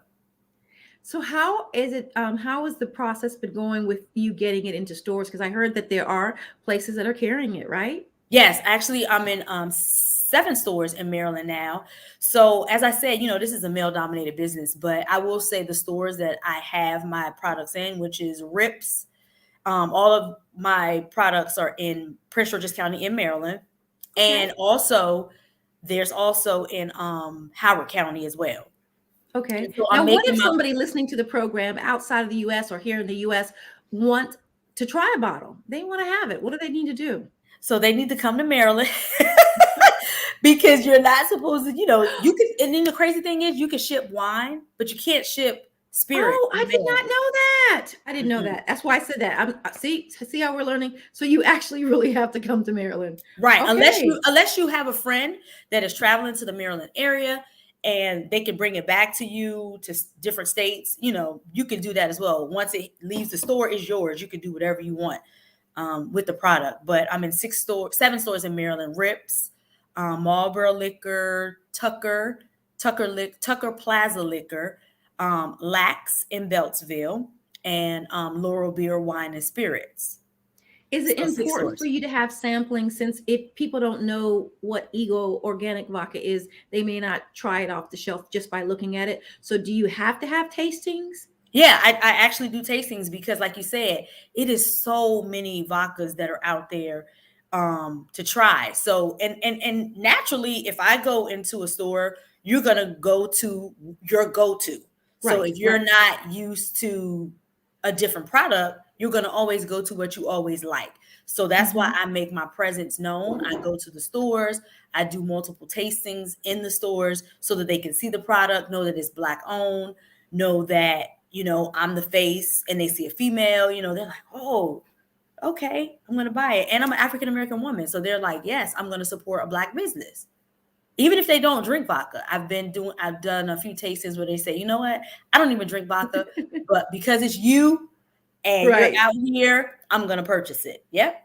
So how is it? How has the process been going with you getting it into stores? Because I heard that there are places that are carrying it, right? Yes, actually, I'm in 7 stores in Maryland now. So as I said, this is a male-dominated business, but I will say the stores that I have my products in, which is Rips. All of my products are in Prince George's County in Maryland. And also there's also in Howard County as well. Okay. So now, what if somebody listening to the program outside of the U.S. or here in the U.S. want to try a bottle? They want to have it. What do they need to do? So they need to come to Maryland because you're not supposed to, you can, and then the crazy thing is you can ship wine, but you can't ship spirit. Oh, I did not know that. I didn't know that. That's why I said that. See how we're learning. So you actually really have to come to Maryland. Right. Okay. Unless you have a friend that is traveling to the Maryland area and they can bring it back to you to different states, you can do that as well. Once it leaves the store, it's yours. You can do whatever you want with the product. But I'm in 7 stores in Maryland: Rips, Marlboro Liquor, Tucker Plaza Liquor, Lax in Beltsville, and Laurel Beer Wine and Spirits. Is it important for you to have sampling, since if people don't know what Ego Organic Vodka is, they may not try it off the shelf just by looking at it? So do you have to have tastings? Yeah, I actually do tastings because, like you said, it is so many vodkas that are out there to try. So, and naturally, if I go into a store, you're going to go to your go-to. So if you're not used to a different product, you're going to always go to what you always like. So that's why I make my presence known. I go to the stores. I do multiple tastings in the stores so that they can see the product, know that it's Black owned, know that, I'm the face and they see a female, they're like, oh, okay, I'm going to buy it. And I'm an African-American woman. So they're like, yes, I'm going to support a Black business. Even if they don't drink vodka. I've done a few tastings where they say, you know what? I don't even drink vodka, but because it's you and Right. you're out here, I'm going to purchase it. Yep.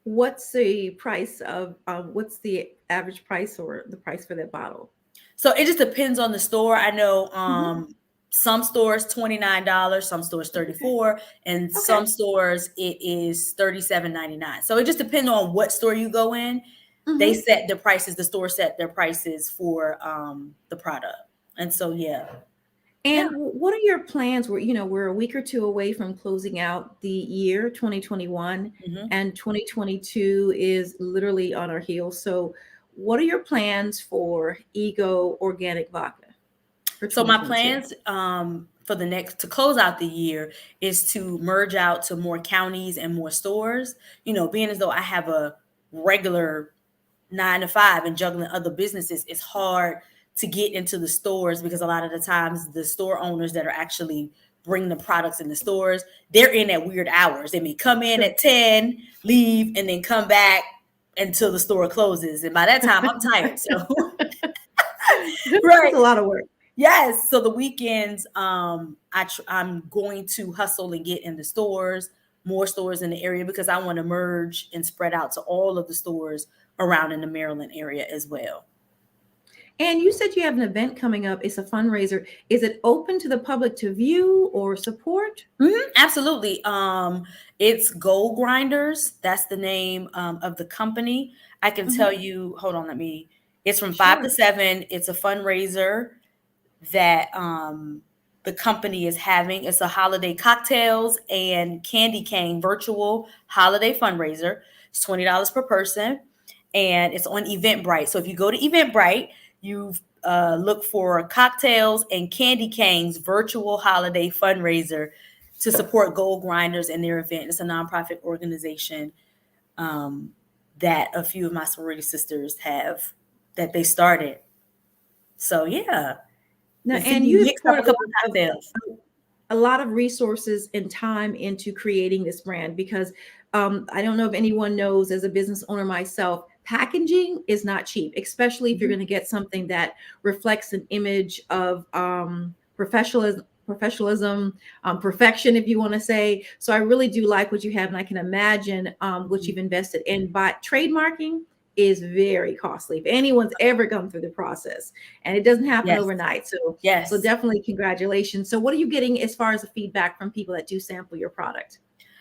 What's the price of, what's the average price or the price for that bottle? So it just depends on the store. I know some stores $29, some stores $34, and some stores it is $37.99. So it just depends on what store you go in. They set the prices, the store set their prices for the product. And so, yeah. And what are your plans? We're a week or two away from closing out the year 2021, and 2022 is literally on our heels. So what are your plans for Ego Organic Vodka? So my plans to close out the year is to merge out to more counties and more stores, being as though I have a regular 9 to 5 and juggling other businesses. It's hard to get into the stores because a lot of the times the store owners that are actually bringing the products in the stores, they're in at weird hours. They may come in at 10, leave, and then come back until the store closes. And by that time, I'm tired. So Right, a lot of work. Yes. So the weekends, I'm going to hustle and get in the stores, more stores in the area, because I want to merge and spread out to all of the stores around in the Maryland area as well. And you said you have an event coming up. It's a fundraiser. Is it open to the public to view or support? Absolutely. It's Gold Grinders. That's the name of the company. I can tell you, hold on, it's from 5 to 7. It's a fundraiser that the company is having. It's a holiday cocktails and candy cane virtual holiday fundraiser. It's $20 per person, and it's on Eventbrite. So if you go to Eventbrite, you look for cocktails and candy canes virtual holiday fundraiser to support Gold Grinders and their event. It's a nonprofit organization that a few of my sorority sisters have that they started. So yeah. Now, and you poured a lot of resources and time into creating this brand, because I don't know if anyone knows, as a business owner myself, packaging is not cheap, especially if you're going to get something that reflects an image of professionalism, perfection, if you want to say. So I really do like what you have, and I can imagine what you've invested in. But trademarking is very costly if anyone's ever gone through the process, and it doesn't happen overnight. So so definitely congratulations. So what are you getting as far as the feedback from people that do sample your product?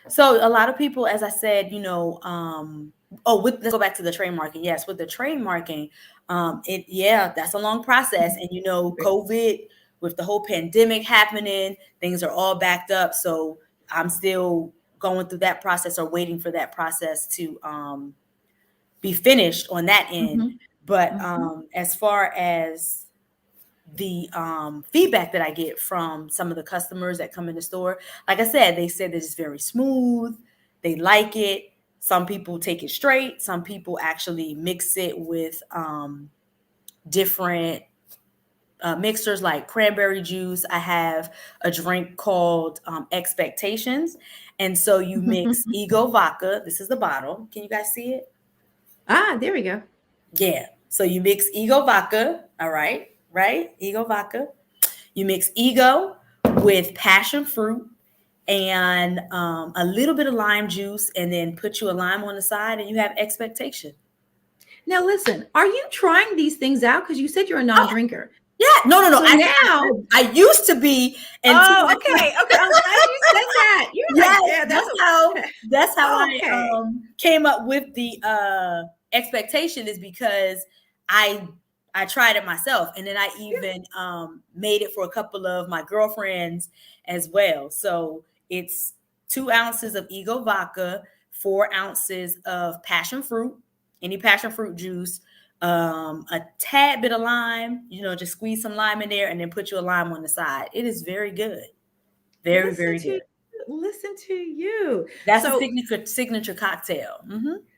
So a lot of people, as I said, let's go back to the trademarking. Yes, with the trademarking, that's a long process. And COVID, with the whole pandemic happening, things are all backed up. So I'm still going through that process, or waiting for that process to be finished on that end. But as far as the feedback that I get from some of the customers that come in the store, like I said, they said that it's very smooth. They like it. Some people take it straight. Some people actually mix it with different mixers like cranberry juice. I have a drink called Expectations. And so you mix Ego Vodka. This is the bottle. Can you guys see it? Ah, there we go. Yeah. So you mix Ego Vodka. All right. Right? Ego Vodka. You mix Ego with passion fruit and a little bit of lime juice, and then put you a lime on the side, and you have Expectation. Now, listen, are you trying these things out? Because you said you're a non-drinker. Yeah. No. So now I used to be. Okay. I'm glad you said that. That's how I came up with the Expectation, is because I tried it myself, and then I even made it for a couple of my girlfriends as well. So it's 2 ounces of Ego Vodka, 4 ounces of passion fruit, any passion fruit juice, a tad bit of lime, just squeeze some lime in there, and then put you a lime on the side. It is very good. Very, very good. Listen to you. That's a signature cocktail.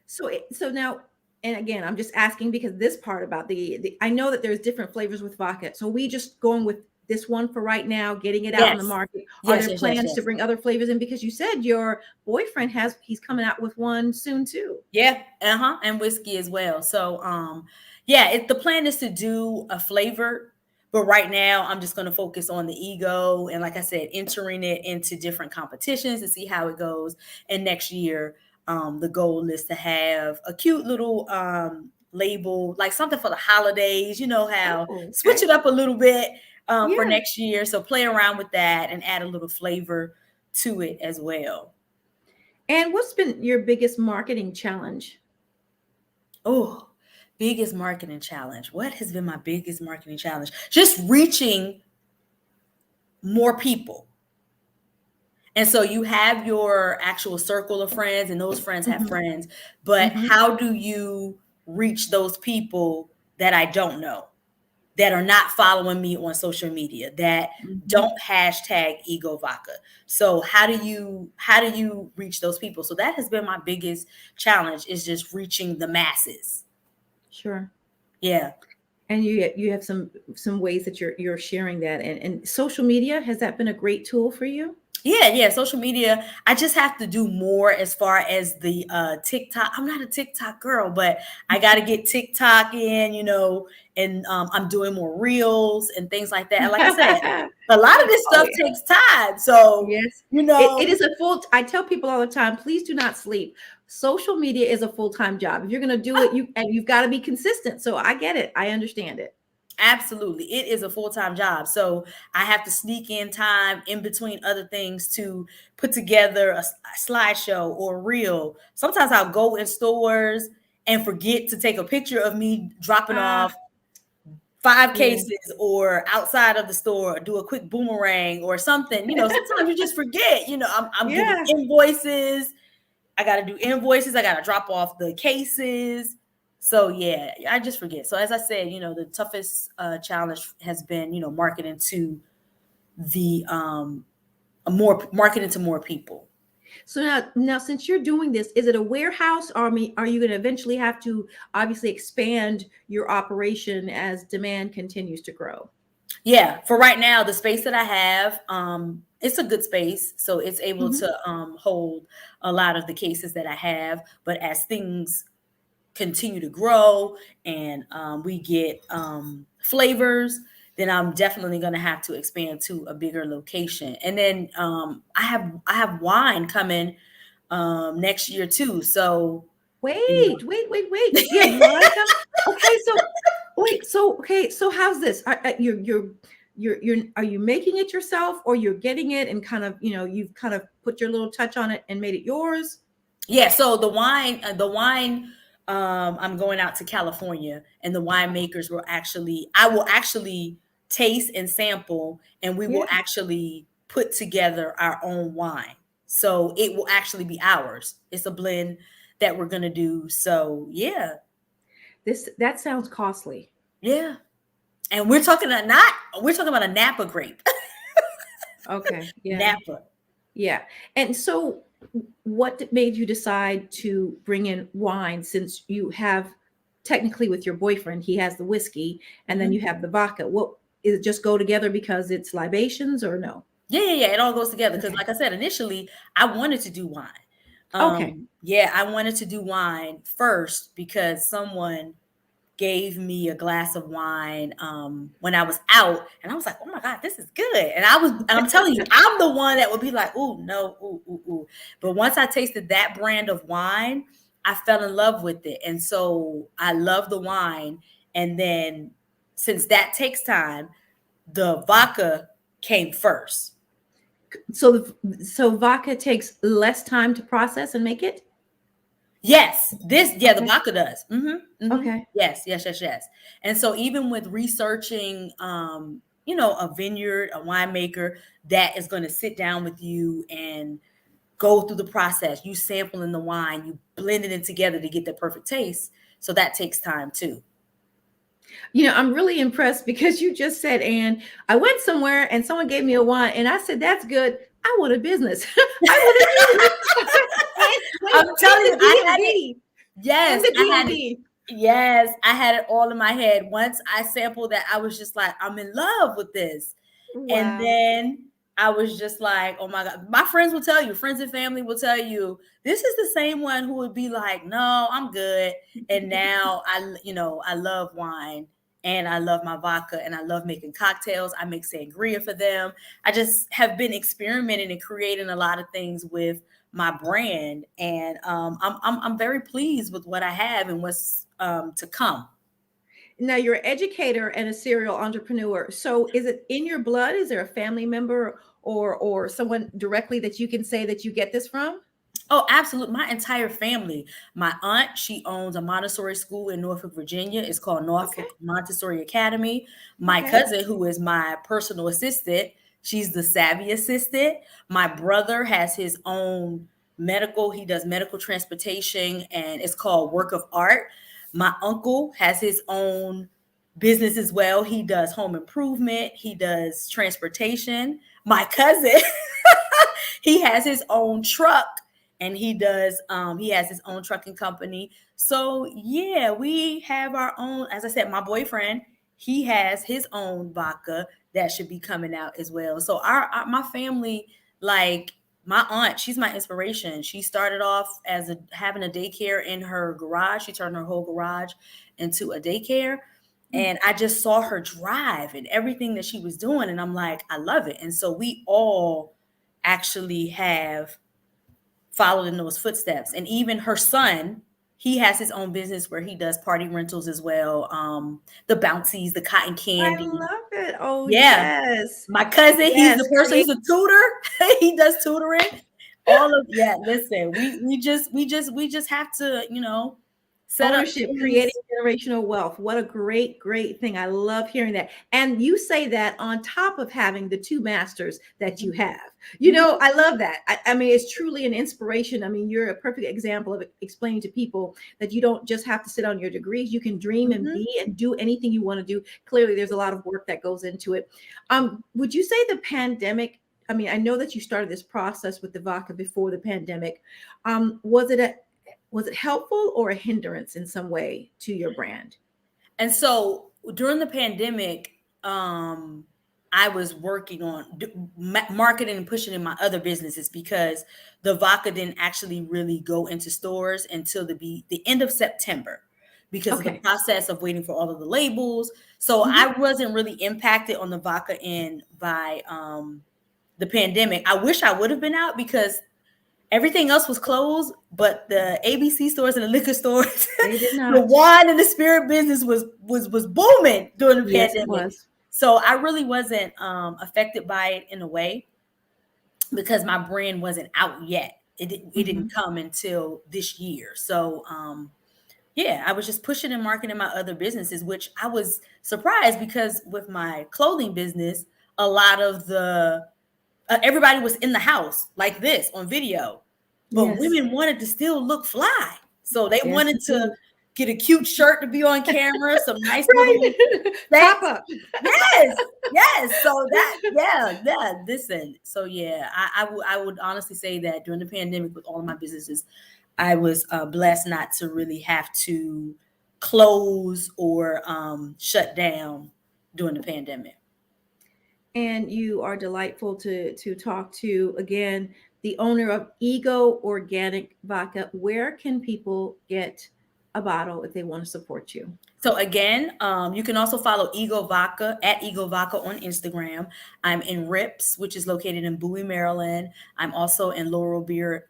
So now, and again, I'm just asking because this part about the I know that there's different flavors with vodka. So we just going with this one for right now, getting it out in the Yes. market? Are Yes, there yes, plans yes, to yes. bring other flavors in? Because you said your boyfriend he's coming out with one soon too. Yeah, and whiskey as well. So, yeah, the plan is to do a flavor, but right now I'm just going to focus on the ego, and like I said, entering it into different competitions to see how it goes. And next year, the goal is to have a cute little label, like something for the holidays. You know how Oh, switch okay. it up a little bit for Yeah. next year. So play around with that and add a little flavor to it as well. And what's been your biggest marketing challenge? Oh, biggest marketing challenge. What has been my biggest marketing challenge? Just reaching more people. And so you have your actual circle of friends, and those friends have Mhm. friends. But Mhm. how do you reach those people that I don't know, that are not following me on social media, that Mhm. don't hashtag ego vodka? So how do you reach those people? So that has been my biggest challenge, is just reaching the masses. Sure. Yeah. And you have some ways that you're sharing that, and social media, has that been a great tool for you? Yeah, social media. I just have to do more as far as the TikTok. I'm not a TikTok girl, but I got to get TikTok in, and I'm doing more reels and things like that. And like I said, a lot of this Oh stuff takes time. So, yes, you it know, is a full. I tell people all the time, please do not sleep. Social media is a full-time job. If you're going to do it, you've got to be consistent. So I get it. I understand it. absolutely. It is a full-time job. So I have to sneak in time in between other things to put together a slideshow or a reel. Sometimes I'll go in stores and forget to take a picture of me dropping Ah, off 5 yeah, cases, or outside of the store, do a quick boomerang or something. Sometimes you just forget. I'm giving yeah. invoices. I got to do invoices. I got to drop off the cases. So yeah, I just forget. So as I said, the toughest challenge has been, marketing to the more marketing to more people. So now, since you're doing this, is it a warehouse, or are you going to eventually have to obviously expand your operation as demand continues to grow? Yeah, for right now, the space that I have, it's a good space, so it's able Mhm. to hold a lot of the cases that I have. But as things continue to grow and we get flavors, then I'm definitely going to have to expand to a bigger location. And then I have wine coming next year too. So Wait. You have wine come? Okay, so wait, so how's this? Are you making it yourself, or you're getting it and kind of, you've kind of put your little touch on it and made it yours? yeah, so the wine, I'm going out to California, and the winemakers I will actually taste and sample, and we will Yeah. actually put together our own wine. So it will actually be ours. It's a blend that we're gonna do. So yeah, That sounds costly. yeah. And we're talking about a Napa grape. Okay. Yeah. Napa. Yeah. And so what made you decide to bring in wine, since you have, technically, with your boyfriend, he has the whiskey and then Mhm. you have the vodka? What, is it just go together because it's libations, or no? Yeah. It all goes together because, Okay. like I said, initially I wanted to do wine. Okay. Yeah, I wanted to do wine first because someone gave me a glass of wine when I was out, and I was like, "Oh my God, this is good!" And I'm telling you, I'm the one that would be like, "Ooh, no, ooh." But once I tasted that brand of wine, I fell in love with it, and so I love the wine. And then, since that takes time, the vodka came first. So vodka takes less time to process and make it? Yes, the Okay. vodka does. Okay. Yes. And so even with researching, a vineyard, a winemaker that is going to sit down with you and go through the process, you sampling the wine, you blending it together to get the perfect taste. So that takes time too. I'm really impressed because you just said, and I went somewhere and someone gave me a wine and I said, that's good. I want a business. I want a I'm telling you, in I had it. the DMV. In Yes, the I had it. DMV. Yes, I had it all in my head. Once I sampled that, I was just like, I'm in love with this. And Wow. then I was just like, oh my God. My friends will tell you, friends and family will tell you, this is the same one who would be like, no, I'm good. And now I love wine and I love my vodka and I love making cocktails. I make sangria for them. I just have been experimenting and creating a lot of things with my brand. And I'm very pleased with what I have and what's to come. Now you're an educator and a serial entrepreneur. So is it in your blood? Is there a family member or someone directly that you can say that you get this from? Oh, absolutely. My entire family. My aunt, she owns a Montessori school in Norfolk, Virginia. It's called Okay. Norfolk Montessori Academy. My Okay. cousin, who is my personal assistant, she's the savvy assistant. My brother has his own medical, he does medical transportation, and it's called Work of Art. My uncle has his own business as well. He does home improvement, he does transportation. My cousin, he has his own truck and he has his own trucking company. So yeah, we have our own. As I said, my boyfriend, he has his own vodka that should be coming out as well. So my family, like my aunt, she's my inspiration. She started off as having a daycare in her garage. She turned her whole garage into a daycare, and I just saw her drive and everything that she was doing, and I'm like, I love it. And so we all actually have followed in those footsteps. And even her son, he has his own business where he does party rentals as well. The bouncies, the cotton I candy. love it. Oh, Yeah. yes. My cousin, he's Yes. the person, he's a tutor. He does tutoring. All of yeah, listen, we just have to, set up Ownership, things. creating generational wealth. What a great, great thing. I love hearing that. And you say that on top of having the two masters that you have. I love that. I mean, it's truly an inspiration. I mean, you're a perfect example of explaining to people that you don't just have to sit on your degrees. You can dream and Mhm. be and do anything you want to do. Clearly, there's a lot of work that goes into it. Would you say the pandemic? I mean, I know that you started this process with the vodka before the pandemic. Was it helpful or a hindrance in some way to your brand? And so during the pandemic, I was working on marketing and pushing in my other businesses because the vodka didn't actually really go into stores until the end of September because of the Okay. process of waiting for all of the labels. So Mhm. I wasn't really impacted on the vodka end by the pandemic. I wish I would have been out because everything else was closed, but the ABC stores and the liquor stores, They did the not. wine and the spirit business was booming during the Yes, it pandemic. was. So I really wasn't affected by it in a way because my brand wasn't out yet. It didn't Mhm. come until this year. So yeah, I was just pushing and marketing my other businesses, which I was surprised because with my clothing business, a lot of the everybody was in the house like this on video, but Yes. women wanted to still look fly. So they Yes, wanted to indeed. get a cute shirt to be on camera, some nice little Right. Pop specs. up. Yes, yes. So that, yeah. Listen, so yeah, I would honestly say that during the pandemic with all of my businesses, I was blessed not to really have to close or shut down during the pandemic. And you are delightful to talk to. Again, the owner of Ego Organic Vodka. Where can people get a bottle if they want to support you? So again, you can also follow Ego Vodka at Ego Vodka on Instagram. I'm in Rips, which is located in Bowie, Maryland. I'm also in Laurel Beer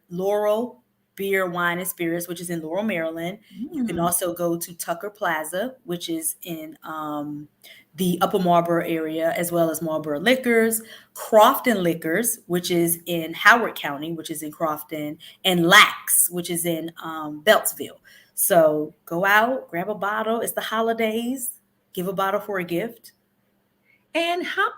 Wine and Spirits, which is in Laurel, Maryland. You can Mm. also go to Tucker Plaza, which is in the Upper Marlboro area, as well as Marlboro Liquors, Crofton Liquors, which is in Howard County, which is in Crofton, and Lax, which is in Beltsville. So go out, grab a bottle. It's the holidays. Give a bottle for a gift. And how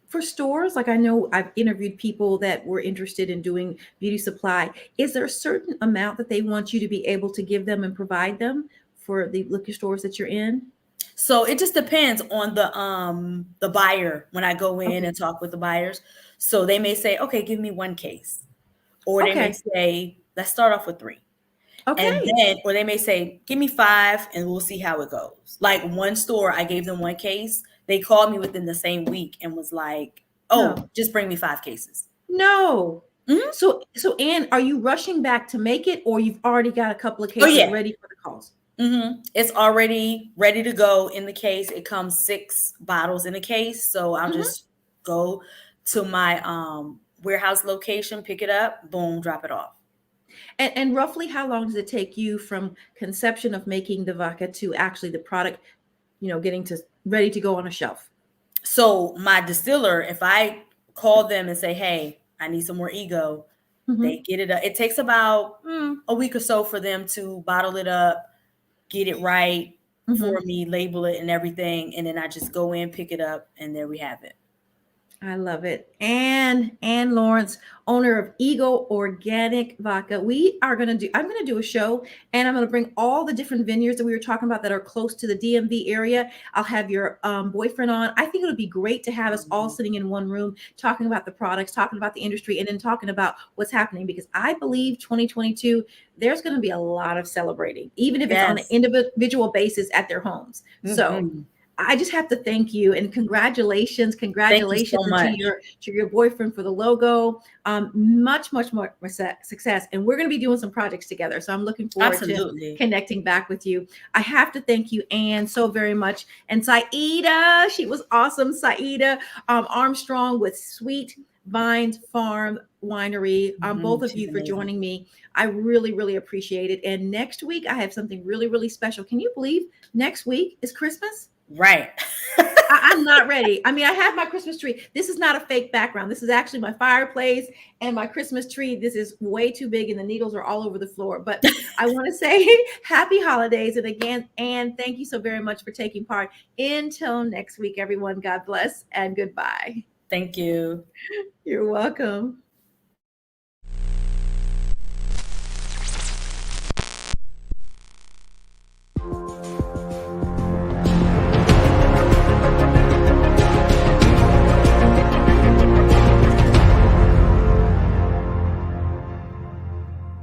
for stores, like I know I've interviewed people that were interested in doing beauty supply. Is there a certain amount that they want you to be able to give them and provide them for the liquor stores that you're in? So it just depends on the buyer when I go in Okay. and talk with the buyers. So they may say, okay, give me one case. Or they may Okay. say, let's start off with three. And Okay. then, or they may say, give me five and we'll see how it goes. Like one store, I gave them one case. They called me within the same week and was like, Oh, No. just bring me 5 cases. No. Mhm. So Anne, are you rushing back to make it, or you've already got a couple of Oh, cases yeah. ready for the calls? It's already ready to go in the case. It comes 6 bottles in a case. So I'll Mhm. just go to my warehouse location, pick it up, boom, drop it off. And roughly how long does it take you from conception of making the vodka to actually the product, getting to ready to go on a shelf? So my distiller, if I call them and say, hey, I need some more ego, Mhm. they get it up. It takes about a week or so for them to bottle it up, get it right for Mhm. me, label it and everything. And then I just go in, pick it up, and there we have it. I love it. Anne Lawrence, owner of Ego Organic Vodka. I'm going to do a show, and I'm going to bring all the different vineyards that we were talking about that are close to the DMV area. I'll have your boyfriend on. I think it would be great to have us all sitting in one room, talking about the products, talking about the industry, and then talking about what's happening, because I believe 2022, there's going to be a lot of celebrating, even if it's on an Yes. individual basis at their homes. So Mhm. I just have to thank you and congratulations Thank you so and much. to your boyfriend for the logo. Much more success, and we're going to be doing some projects together. So I'm looking forward to Absolutely. connecting back with you. I have to thank you, Anne, so very much, and SEIDAH. She was awesome. SEIDAH Armstrong with Sweet Vines Farm Winery. Both of She's you for amazing. joining me. I really, really appreciate it. And next week I have something really, really special. Can you believe next week is Christmas? Right. I'm not ready. I mean, I have my Christmas tree. This is not a fake background. This is actually my fireplace and my Christmas tree. This is way too big and the needles are all over the floor. But I want to say happy holidays. And again, Anne, thank you so very much for taking part. Until next week, everyone, God bless and goodbye. Thank you. You're welcome.